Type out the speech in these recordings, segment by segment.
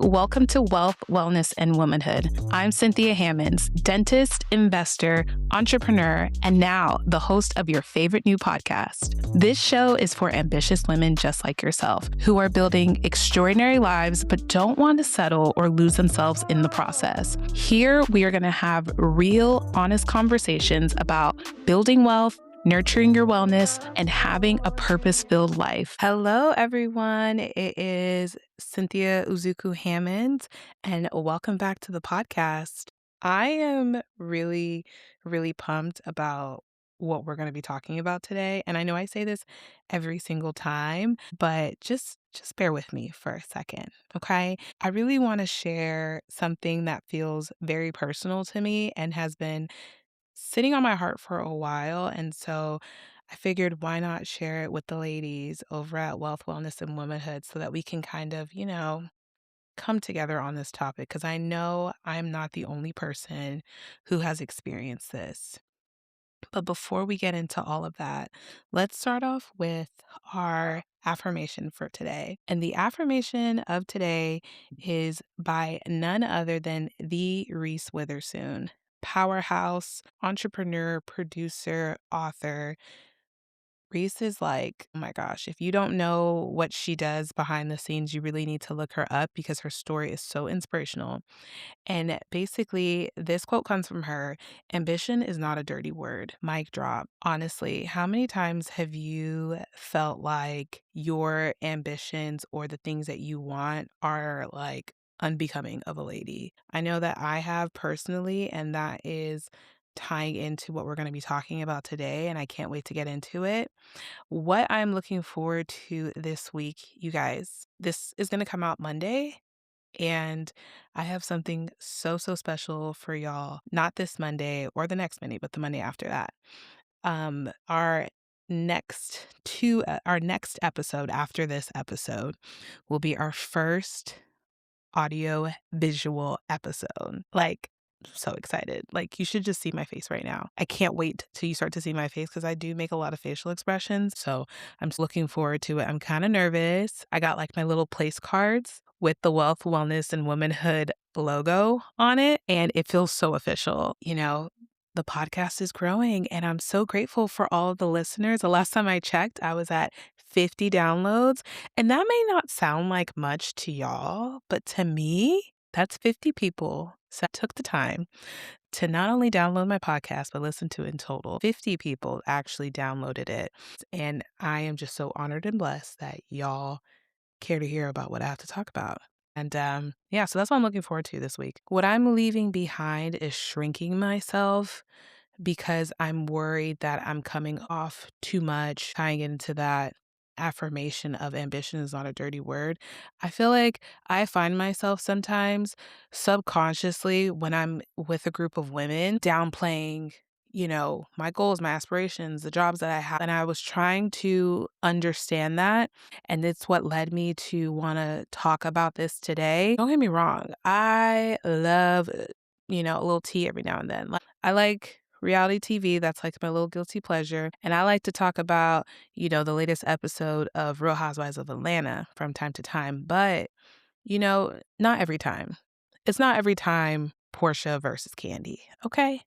Welcome to Wealth, Wellness, and Womanhood. I'm Cynthia Hammonds, dentist, investor, entrepreneur, and now the host of your favorite new podcast. This show is for ambitious women just like yourself who are building extraordinary lives but don't want to settle or lose themselves in the process. Here, we are going to have real, honest conversations about building wealth, nurturing your wellness, and having a purpose-filled life. Hello, everyone. It is Cynthia Uzuku Hammond, and welcome back to the podcast. I am really, really pumped about what we're going to be talking about today. And I know I say this every single time, but just bear with me for a second, okay? I really want to share something that feels very personal to me and has been sitting on my heart for a while. And so I figured, why not share it with the ladies over at Wealth, Wellness, and Womanhood so that we can kind of, come together on this topic, because I know I'm not the only person who has experienced this. But before we get into all of that, let's start off with our affirmation for today. And the affirmation of today is by none other than the Reese Witherspoon, powerhouse, entrepreneur, producer, author. Reese is like, oh my gosh, if you don't know what she does behind the scenes, you really need to look her up because her story is so inspirational. And basically, this quote comes from her: ambition is not a dirty word. Mic drop. Honestly, how many times have you felt like your ambitions or the things that you want are like unbecoming of a lady? I know that I have personally, and that is tying into what we're going to be talking about today, and I can't wait to get into it. What I'm looking forward to this week, you guys, this is going to come out Monday. And I have something so special for y'all, not this Monday or the next Monday, but the Monday after that. Our our next episode after this episode will be our first audio visual episode. Like, so excited. Like, you should just see my face right now. I can't wait till you start to see my face because I do make a lot of facial expressions. So I'm looking forward to it. I'm kind of nervous. I got like my little place cards with the Wealth, Wellness, and Womanhood logo on it, and it feels so official. The podcast is growing, and I'm so grateful for all of the listeners. The last time I checked, I was at 50 downloads, and that may not sound like much to y'all, but to me, that's 50 people. So I took the time to not only download my podcast, but listen to it in total. 50 people actually downloaded it. And I am just so honored and blessed that y'all care to hear about what I have to talk about. And yeah, so that's what I'm looking forward to this week. What I'm leaving behind is shrinking myself because I'm worried that I'm coming off too much, tying into that affirmation of ambition is not a dirty word. I feel like I find myself sometimes subconsciously when I'm with a group of women downplaying, my goals, my aspirations, the jobs that I have. And I was trying to understand that. And it's what led me to want to talk about this today. Don't get me wrong. I love, a little tea every now and then. I like reality TV. That's like my little guilty pleasure. And I like to talk about, the latest episode of Real Housewives of Atlanta from time to time. But, not every time. It's not every time Portia versus Candy, okay?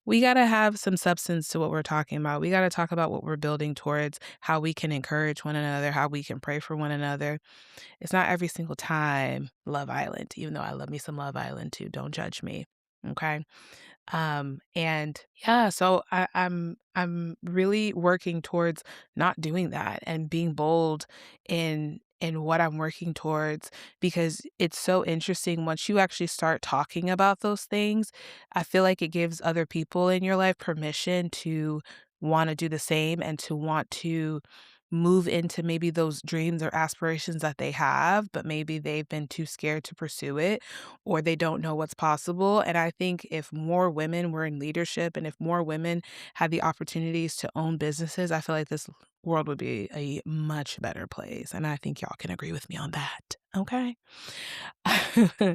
We got to have some substance to what we're talking about. We got to talk about what we're building towards, how we can encourage one another, how we can pray for one another. It's not every single time Love Island, even though I love me some Love Island too. Don't judge me, okay? And yeah, so I'm really working towards not doing that and being bold in what I'm working towards, because it's so interesting once you actually start talking about those things. I feel like it gives other people in your life permission to want to do the same and to want to move into maybe those dreams or aspirations that they have, but maybe they've been too scared to pursue it or they don't know what's possible. And I think if more women were in leadership and if more women had the opportunities to own businesses, I feel like this world would be a much better place. And I think y'all can agree with me on that. Okay.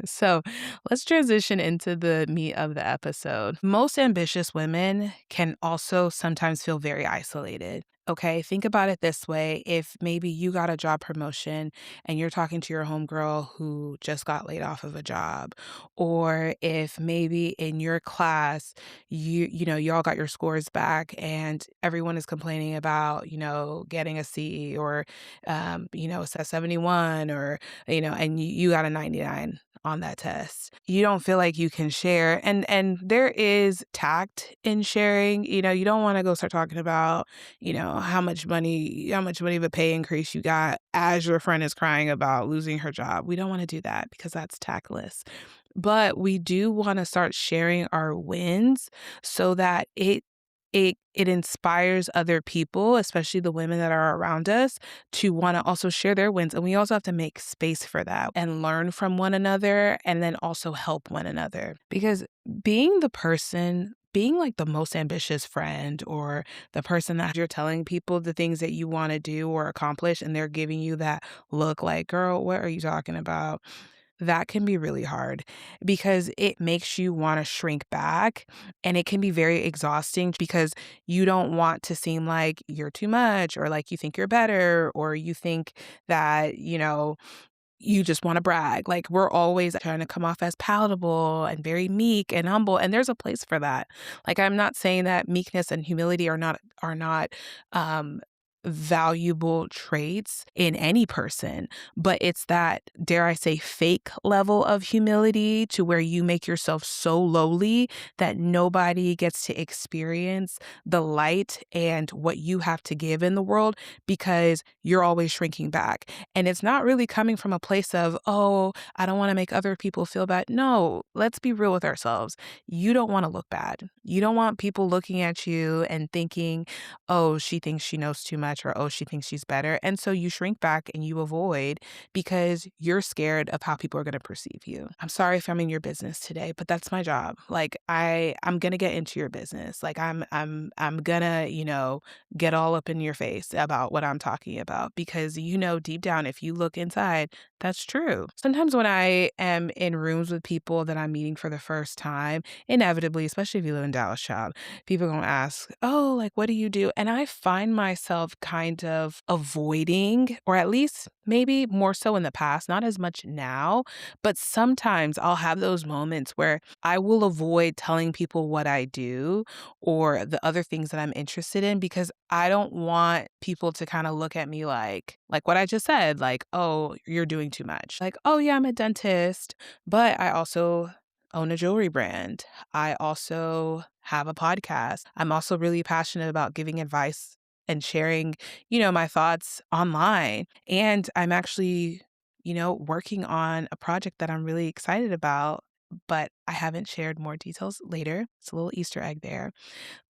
So Let's transition into the meat of the episode. Most ambitious women can also sometimes feel very isolated. Okay, think about it this way. If maybe you got a job promotion and you're talking to your homegirl who just got laid off of a job, or if maybe in your class y'all got your scores back and everyone is complaining about, getting a C or a 71 or and you got a 99 on that test. You don't feel like you can share and there is tact in sharing. You don't want to go start talking about, how much money of a pay increase you got as your friend is crying about losing her job. We don't want to do that because that's tactless. But we do want to start sharing our wins so that it inspires other people, especially the women that are around us, to want to also share their wins. And we also have to make space for that and learn from one another and then also help one another. Because being like the most ambitious friend or the person that you're telling people the things that you want to do or accomplish, and they're giving you that look like, girl, what are you talking about? That can be really hard because it makes you want to shrink back and it can be very exhausting because you don't want to seem like you're too much or like you think you're better or you think that, you just want to brag. Like we're always trying to come off as palatable and very meek and humble, and there's a place for that. Like I'm not saying that meekness and humility are not um valuable traits in any person, but it's that, dare I say, fake level of humility to where you make yourself so lowly that nobody gets to experience the light and what you have to give in the world because you're always shrinking back. And it's not really coming from a place of, oh, I don't want to make other people feel bad. No, let's be real with ourselves. You don't want to look bad. You don't want people looking at you and thinking, oh, she thinks she knows too much or, oh, she thinks she's better. And so you shrink back and you avoid because you're scared of how people are going to perceive you. I'm sorry if I'm in your business today, but that's my job. Like I'm going to get into your business. Like I'm going to, get all up in your face about what I'm talking about because deep down if you look inside, that's true. Sometimes when I am in rooms with people that I'm meeting for the first time, inevitably, especially if you live in Dallas, child, people gonna ask, oh, like, what do you do? And I find myself kind of avoiding, or at least maybe more so in the past, not as much now, but sometimes I'll have those moments where I will avoid telling people what I do or the other things that I'm interested in because I don't want people to kind of look at me like what I just said, like, oh, you're doing too much. Like, oh yeah, I'm a dentist, but I also own a jewelry brand. I also have a podcast. I'm also really passionate about giving advice and sharing, my thoughts online. And I'm actually, working on a project that I'm really excited about, but I haven't shared more details later. It's a little Easter egg there.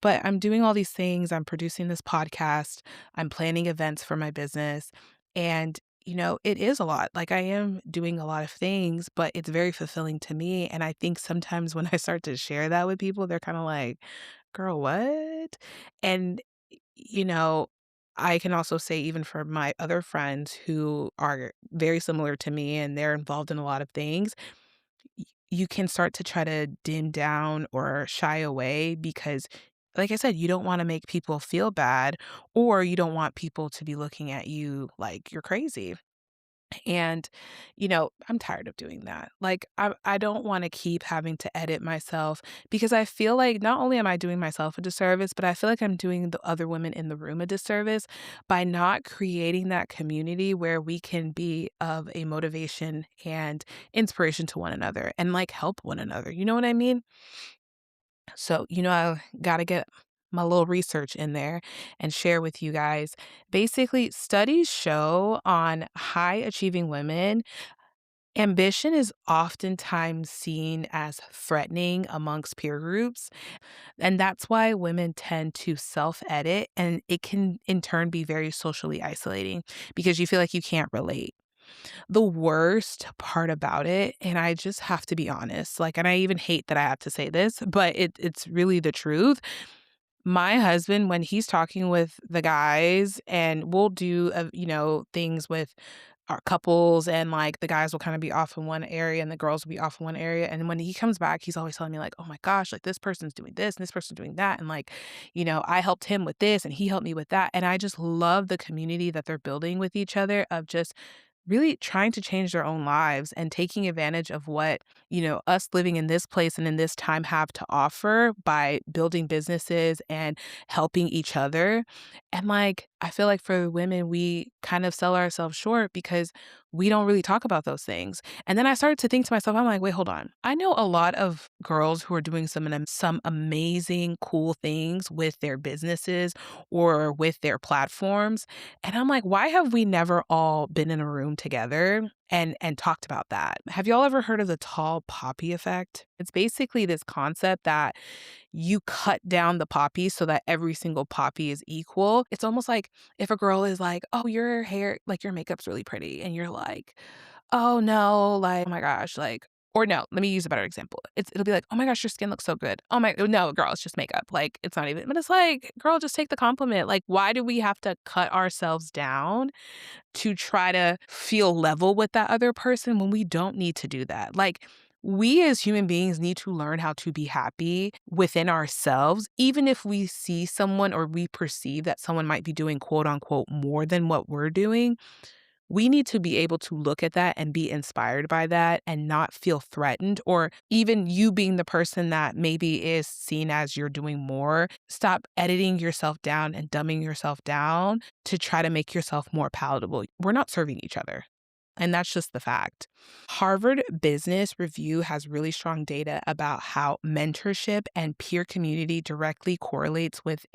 But I'm doing all these things. I'm producing this podcast. I'm planning events for my business. And, it is a lot. Like I am doing a lot of things, but it's very fulfilling to me. And I think sometimes when I start to share that with people, they're kind of like, girl, what? And, you know, I can also say, even for my other friends who are very similar to me and they're involved in a lot of things, you can start to try to dim down or shy away because, like I said, you don't want to make people feel bad or you don't want people to be looking at you like you're crazy. And, I'm tired of doing that. Like, I don't want to keep having to edit myself because I feel like not only am I doing myself a disservice, but I feel like I'm doing the other women in the room a disservice by not creating that community where we can be of a motivation and inspiration to one another and like help one another. You know what I mean? So, I got to get my little research in there and share with you guys. Basically, studies show on high achieving women, ambition is oftentimes seen as threatening amongst peer groups. And that's why women tend to self edit, and it can in turn be very socially isolating because you feel like you can't relate. The worst part about it, and I just have to be honest, like, and I even hate that I have to say this, but it's really the truth. My husband, when he's talking with the guys and we'll do, things with our couples, and, like, the guys will kinda be off in one area and the girls will be off in one area, and when he comes back, he's always telling me, like, "Oh my gosh, like, this person's doing this and this person's doing that, and, like, I helped him with this and he helped me with that," and I just love the community that they're building with each other of just really trying to change their own lives and taking advantage of what, us living in this place and in this time have to offer by building businesses and helping each other. And like, I feel like for women, we kind of sell ourselves short because we don't really talk about those things. And then I started to think to myself, I'm like, wait, hold on. I know a lot of girls who are doing some amazing, cool things with their businesses or with their platforms. And I'm like, why have we never all been in a room together and talked about that? Have y'all ever heard of the tall poppy effect? It's basically this concept that you cut down the poppy so that every single poppy is equal. It's almost like if a girl is like, "Oh, your hair, like your makeup's really pretty." And you're like, "Oh no, like, oh my gosh, like," or no, let me use a better example. It'll be like, "Oh my gosh, your skin looks so good." Oh my no, girl, it's just makeup. Like, it's not even, but it's like, girl, just take the compliment. Like, why do we have to cut ourselves down to try to feel level with that other person when we don't need to do that? Like, we as human beings need to learn how to be happy within ourselves, even if we see someone or we perceive that someone might be doing quote unquote more than what we're doing. We need to be able to look at that and be inspired by that and not feel threatened, or even you being the person that maybe is seen as you're doing more. Stop editing yourself down and dumbing yourself down to try to make yourself more palatable. We're not serving each other. And that's just the fact. Harvard Business Review has really strong data about how mentorship and peer community directly correlates with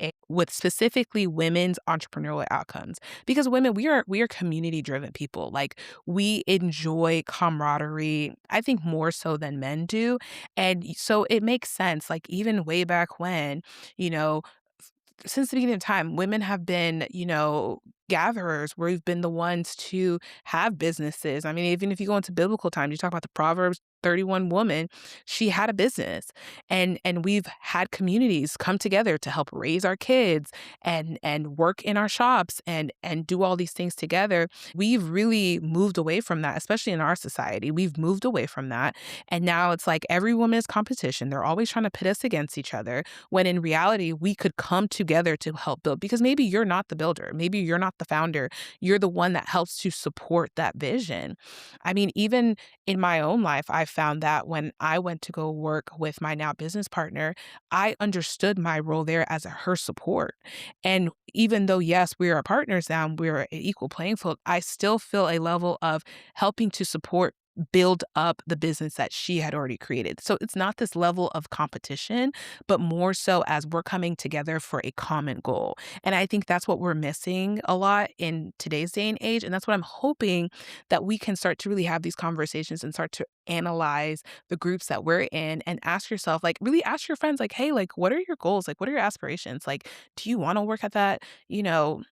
specifically women's entrepreneurial outcomes. Because women, we are community driven people. Like, we enjoy camaraderie, I think more so than men do. And so it makes sense. Like, even way back when, you know, since the beginning of time, women have been, gatherers. We've been the ones to have businesses. I mean, even if you go into biblical times, you talk about the Proverbs 31 woman, she had a business. And we've had communities come together to help raise our kids and work in our shops and do all these things together. We've really moved away from that, especially in our society. We've moved away from that. And now it's like every woman is competition. They're always trying to pit us against each other, when in reality, we could come together to help build, because maybe you're not the builder. Maybe you're not the founder. You're the one that helps to support that vision. I mean, even in my own life, I found that when I went to go work with my now business partner, I understood my role there as her support. And even though, yes, we are partners now, and we're an equal playing field, I still feel a level of helping to support build up the business that she had already created. So it's not this level of competition, but more so as we're coming together for a common goal. And I think that's what we're missing a lot in today's day and age. And that's what I'm hoping, that we can start to really have these conversations and start to analyze the groups that we're in and ask yourself, like, really ask your friends, like, hey, like, what are your goals? Like, what are your aspirations? Like, do you want to work at that,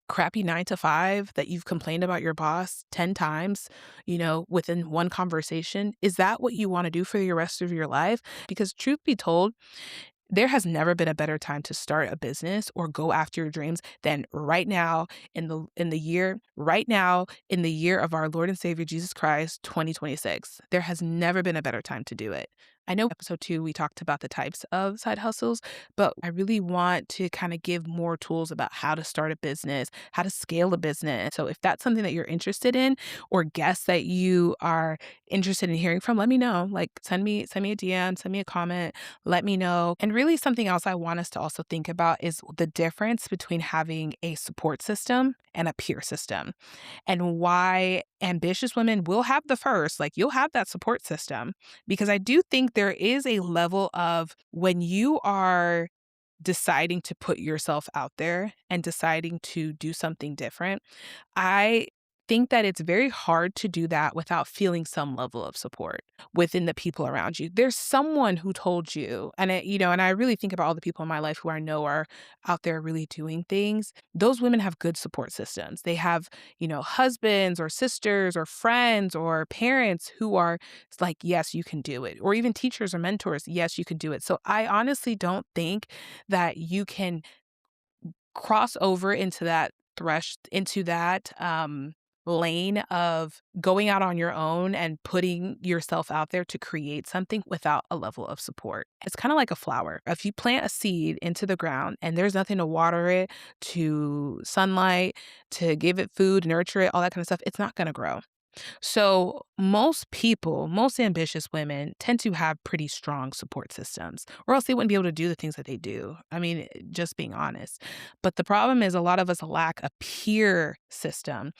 crappy 9 to 5 that you've complained about your boss 10 times, within one conversation? Is that what you want to do for the rest of your life? Because truth be told, there has never been a better time to start a business or go after your dreams than right now, in the year of our Lord and Savior Jesus Christ, 2026. There has never been a better time to do it. I know episode 2 we talked about the types of side hustles, but I really want to kind of give more tools about how to start a business, how to scale a business. So if that's something that you're interested in, or guests that you are interested in hearing from, let me know. Like, send me a DM, send me a comment, let me know. And really, something else I want us to also think about is the difference between having a support system and a peer system, and why ambitious women will have the first, like, you'll have that support system. Because I do think there is a level of, when you are deciding to put yourself out there and deciding to do something different, I think that it's very hard to do that without feeling some level of support within the people around you. There's someone who told you, and I really think about all the people in my life who I know are out there really doing things. Those women have good support systems. They have, husbands or sisters or friends or parents who are like, yes, you can do it. Or even teachers or mentors, yes, you can do it. So I honestly don't think that you can cross over into that lane of going out on your own and putting yourself out there to create something without a level of support. It's kind of like a flower. If you plant a seed into the ground and there's nothing to water it, to sunlight, to give it food, nurture it, all that kind of stuff, it's not going to grow. So, most people, most ambitious women tend to have pretty strong support systems, or else they wouldn't be able to do the things that they do. I mean, just being honest. But the problem is, a lot of us lack a peer system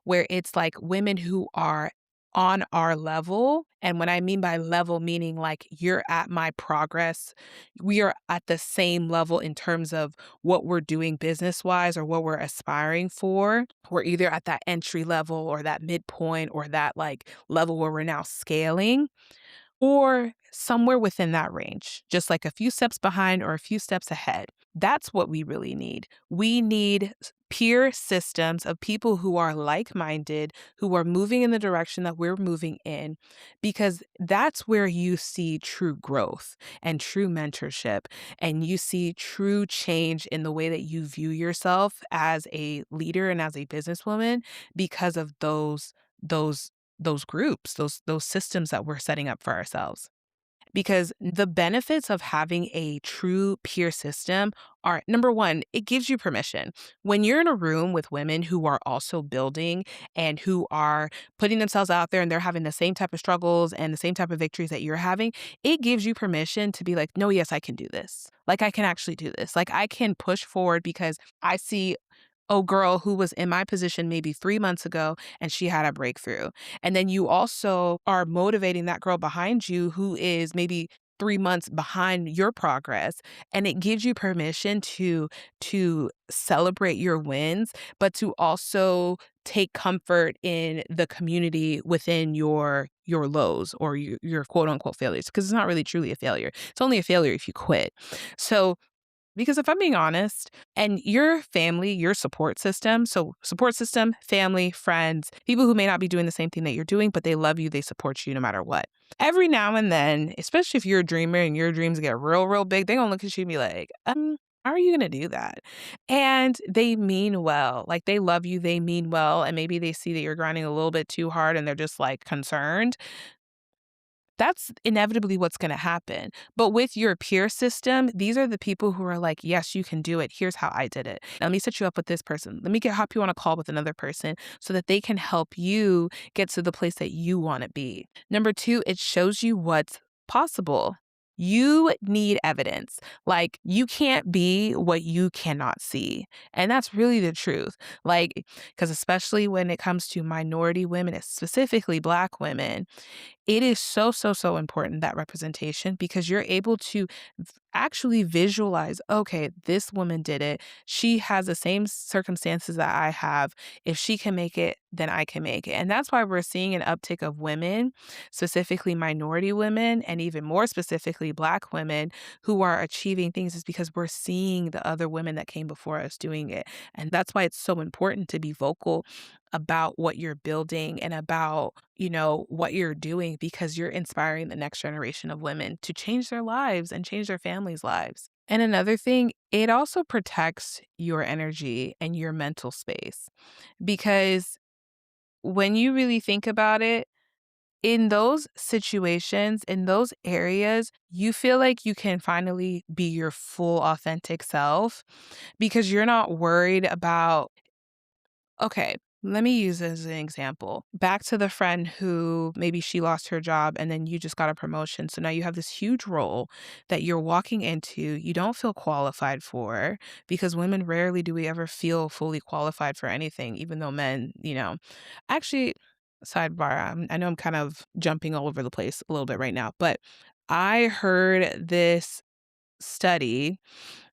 where it's like women who are on our level. And what I mean by level, meaning like you're at my progress. We are at the same level in terms of what we're doing business wise or what we're aspiring for. We're either at that entry level or that midpoint or that like level where we're now scaling or somewhere within that range, just like a few steps behind or a few steps ahead. That's what we really need. We need peer systems of people who are like minded, who are moving in the direction that we're moving in, because that's where you see true growth and true mentorship. And you see true change in the way that you view yourself as a leader and as a businesswoman because of those those groups, those systems that we're setting up for ourselves. Because the benefits of having a true peer system are number one, it gives you permission. When you're in a room with women who are also building and who are putting themselves out there and they're having the same type of struggles and the same type of victories that you're having, it gives you permission to be like, no, yes, I can do this. Like, I can actually do this. Like, I can push forward because I see girl who was in my position maybe 3 months ago and she had a breakthrough. And then you also are motivating that girl behind you who is maybe 3 months behind your progress. And it gives you permission to celebrate your wins, but to also take comfort in the community within your lows or your quote unquote failures. Because it's not really truly a failure. It's only a failure if you quit. So because if I'm being honest, and your family, your support system, so support system, family, friends, people who may not be doing the same thing that you're doing, but they love you, they support you no matter what. Every now and then, especially if you're a dreamer and your dreams get real, real big, they're gonna look at you and be like, how are you gonna do that? And they mean well. Like they love you, they mean well, and maybe they see that you're grinding a little bit too hard and they're just like concerned. That's inevitably what's going to happen. But with your peer system, these are the people who are like, yes, you can do it. Here's how I did it. Now, let me set you up with this person. Let me hop you on a call with another person so that they can help you get to the place that you want to be. Number two, it shows you what's possible. You need evidence. Like, you can't be what you cannot see. And that's really the truth. Like, because especially when it comes to minority women, specifically Black women, it is so, so, so important, that representation, because you're able to actually visualize, okay, this woman did it. She has the same circumstances that I have. If she can make it, then I can make it. And that's why we're seeing an uptick of women, specifically minority women, and even more specifically Black women who are achieving things, is because we're seeing the other women that came before us doing it. And that's why it's so important to be vocal about what you're building and about, what you're doing, because you're inspiring the next generation of women to change their lives and change their families' lives. And another thing, it also protects your energy and your mental space, because when you really think about it, in those situations, in those areas, you feel like you can finally be your full authentic self because you're not worried about. Okay, let me use as an example. Back to the friend who maybe she lost her job and then you just got a promotion. So now you have this huge role that you're walking into, you don't feel qualified for, because women rarely do we ever feel fully qualified for anything, even though men, actually, sidebar, I know I'm kind of jumping all over the place a little bit right now, but I heard this study.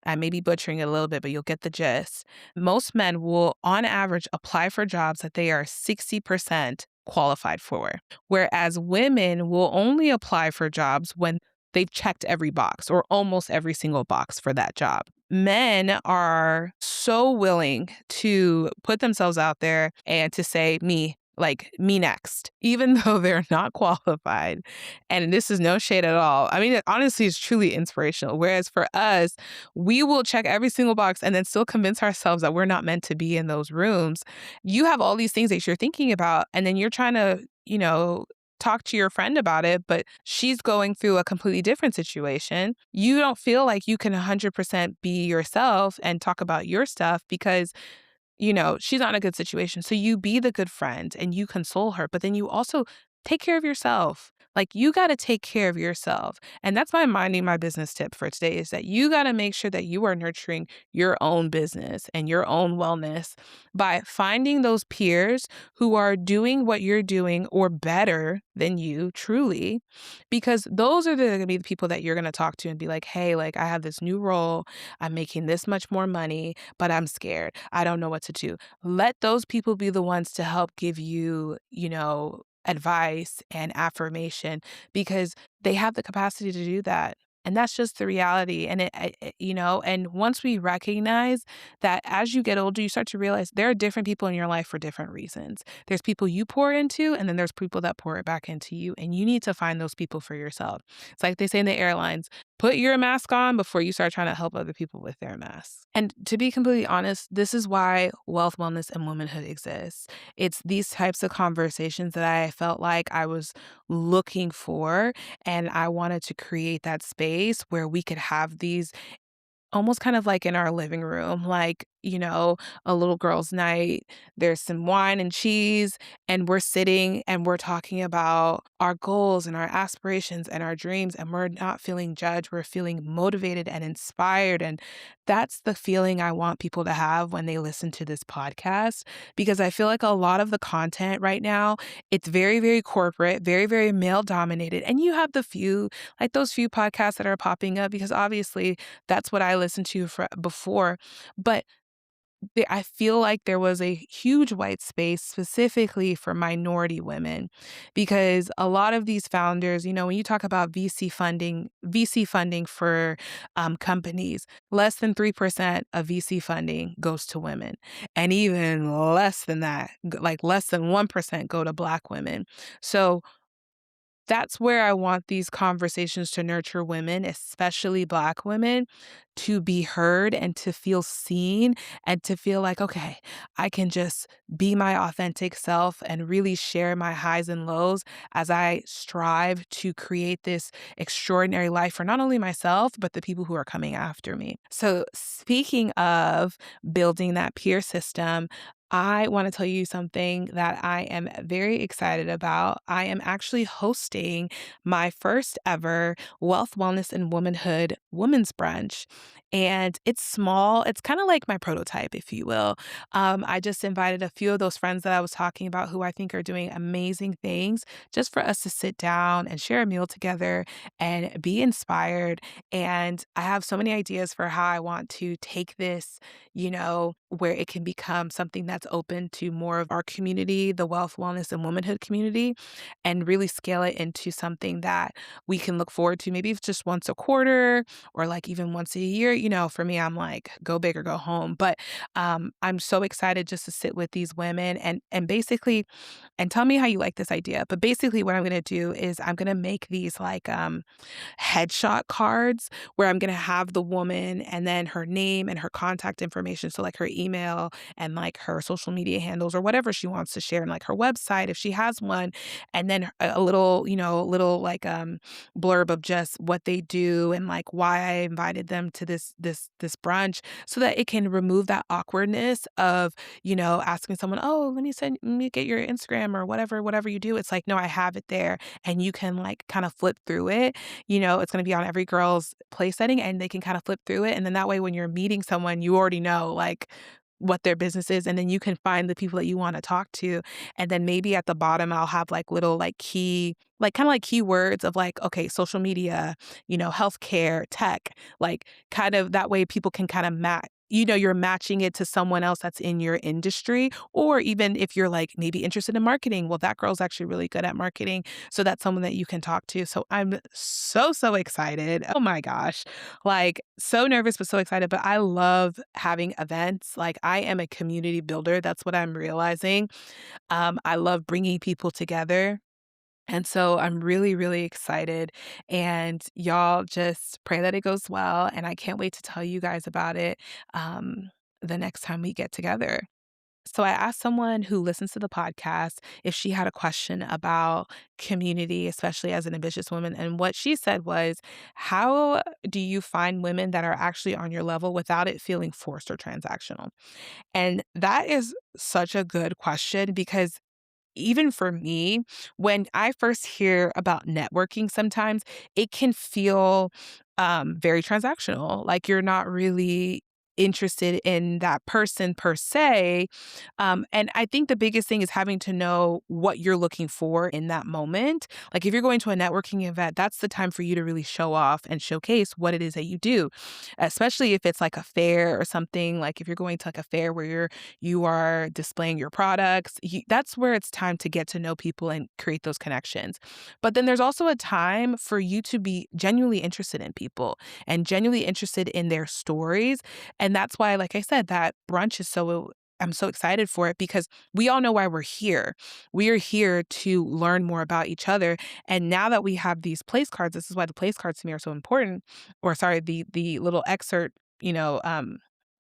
I may be butchering it a little bit, but you'll get the gist. Most men will, on average, apply for jobs that they are 60% qualified for, whereas women will only apply for jobs when they've checked every box or almost every single box for that job. Men are so willing to put themselves out there and to say, me, like me next, even though they're not qualified. And this is no shade at all. I mean, it honestly is truly inspirational. Whereas for us, we will check every single box and then still convince ourselves that we're not meant to be in those rooms. You have all these things that you're thinking about, and then you're trying to, talk to your friend about it, but she's going through a completely different situation. You don't feel like you can 100% be yourself and talk about your stuff because she's not in a good situation. So you be the good friend and you console her, but then you also take care of yourself. Like you got to take care of yourself. And that's my minding my business tip for today is that you got to make sure that you are nurturing your own business and your own wellness by finding those peers who are doing what you're doing or better than you truly, because those are going to be the people that you're going to talk to and be like, hey, like I have this new role. I'm making this much more money, but I'm scared. I don't know what to do. Let those people be the ones to help give you, advice and affirmation because they have the capacity to do that. And that's just the reality. And and once we recognize that as you get older, you start to realize there are different people in your life for different reasons. There's people you pour into, and then there's people that pour it back into you. And you need to find those people for yourself. It's like they say in the airlines, put your mask on before you start trying to help other people with their masks. And to be completely honest, this is why wealth, wellness, and womanhood exists. It's these types of conversations that I felt like I was looking for. And I wanted to create that space where we could have these almost kind of like in our living room, like, a little girl's night. There's some wine and cheese, and we're sitting and we're talking about our goals and our aspirations and our dreams, and we're not feeling judged. We're feeling motivated and inspired. And that's the feeling I want people to have when they listen to this podcast, because I feel like a lot of the content right now, it's very, very corporate, very, very male dominated. And you have those few podcasts that are popping up because obviously that's what I listened to before. But I feel like there was a huge white space specifically for minority women because a lot of these founders, when you talk about VC funding for companies, less than 3% of VC funding goes to women. And even less than that, like less than 1% go to Black women. So that's where I want these conversations to nurture women, especially Black women, to be heard and to feel seen and to feel like, okay, I can just be my authentic self and really share my highs and lows as I strive to create this extraordinary life for not only myself, but the people who are coming after me. So, speaking of building that peer system, I want to tell you something that I am very excited about. I am actually hosting my first ever Wealth, Wellness, and Womanhood Women's Brunch. And it's small. It's kind of like my prototype, if you will. I just invited a few of those friends that I was talking about who I think are doing amazing things just for us to sit down and share a meal together and be inspired. And I have so many ideas for how I want to take this, where it can become something that's open to more of our community, the wealth, wellness, and womanhood community, and really scale it into something that we can look forward to. Maybe it's just once a quarter or like even once a year. For me, I'm like, go big or go home. But I'm so excited just to sit with these women and basically, and tell me how you like this idea. But basically, what I'm going to do is I'm going to make these like headshot cards where I'm going to have the woman and then her name and her contact information. So like her email and like her social media handles or whatever she wants to share and like her website if she has one. And then a little, little like blurb of just what they do and like why I invited them to this brunch so that it can remove that awkwardness of, asking someone, oh, let me get your Instagram or whatever you do. It's like, no, I have it there and you can like kind of flip through it. It's going to be on every girl's play setting and they can kind of flip through it. And then that way, when you're meeting someone, you already know like what their business is. And then you can find the people that you want to talk to. And then maybe at the bottom, I'll have like little like key, like kind of like keywords of like, okay, social media, healthcare, tech, like kind of that way people can kind of you're matching it to someone else that's in your industry, or even if you're like maybe interested in marketing, well, that girl's actually really good at marketing. So that's someone that you can talk to. So I'm so, so excited. Oh my gosh. Like, so nervous, but so excited. But I love having events. Like, I am a community builder. That's what I'm realizing. I love bringing people together. And so I'm really, really excited. And y'all just pray that it goes well. And I can't wait to tell you guys about it um, the next time we get together. So I asked someone who listens to the podcast if she had a question about community, especially as an ambitious woman. And what she said was, how do you find women that are actually on your level without it feeling forced or transactional? And that is such a good question because even for me, when I first hear about networking, sometimes it can feel very transactional. Like you're not really interested in that person per se. And I think the biggest thing is having to know what you're looking for in that moment. Like if you're going to a networking event, that's the time for you to really show off and showcase what it is that you do, especially if it's like a fair or something. Like if you're going to like a fair where you are displaying your products. That's where it's time to get to know people and create those connections. But then there's also a time for you to be genuinely interested in people and genuinely interested in their stories. And that's why, like I said, that brunch is I'm so excited for it because we all know why we're here. We are here to learn more about each other. And now that we have these place cards, this is why the place cards to me are so important. Or sorry, the little excerpt,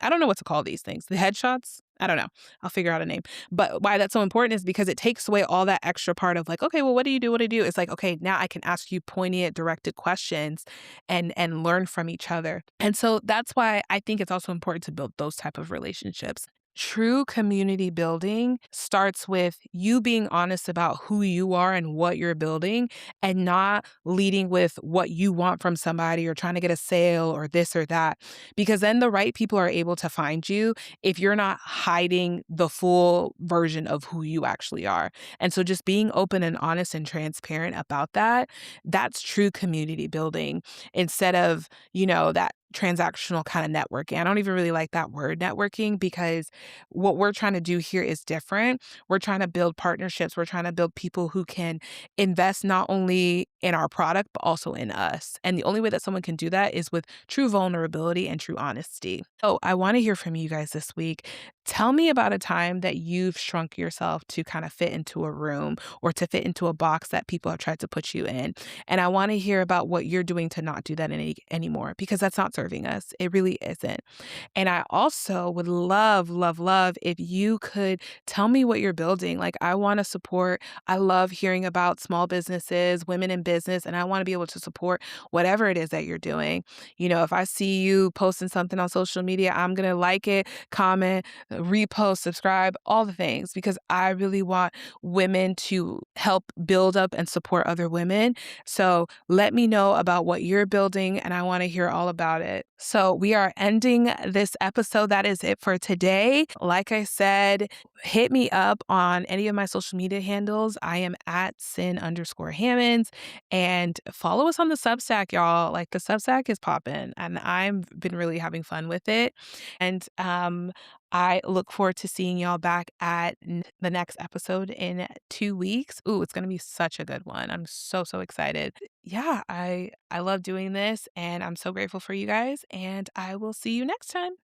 I don't know what to call these things. The headshots? I don't know. I'll figure out a name. But why that's so important is because it takes away all that extra part of like, okay, well, what do you do? What do you do? It's like, okay, now I can ask you poignant, directed questions and learn from each other. And so that's why I think it's also important to build those type of relationships. True community building starts with you being honest about who you are and what you're building and not leading with what you want from somebody or trying to get a sale or this or that. Because then the right people are able to find you if you're not hiding the full version of who you actually are. And so just being open and honest and transparent about that, that's true community building instead of, that transactional kind of networking. I don't even really like that word networking because what we're trying to do here is different. We're trying to build partnerships. We're trying to build people who can invest not only in our product, but also in us. And the only way that someone can do that is with true vulnerability and true honesty. So I want to hear from you guys this week. Tell me about a time that you've shrunk yourself to kind of fit into a room or to fit into a box that people have tried to put you in. And I want to hear about what you're doing to not do that anymore because that's not serving us. It really isn't. And I also would love, love, love if you could tell me what you're building. Like, I want to support, I love hearing about small businesses, women in business, and I want to be able to support whatever it is that you're doing. If I see you posting something on social media, I'm going to like it, comment, repost, subscribe, all the things, because I really want women to help build up and support other women. So let me know about what you're building, and I want to hear all about it. So we are ending this episode. That is it for today. Like I said, hit me up on any of my social media handles. I am at sin_Hammonds and follow us on the Substack, y'all. Like the Substack is popping and I've been really having fun with it. And I look forward to seeing y'all back at the next episode in 2 weeks. Ooh, it's going to be such a good one. I'm so, so excited. Yeah, I love doing this and I'm so grateful for you guys and I will see you next time.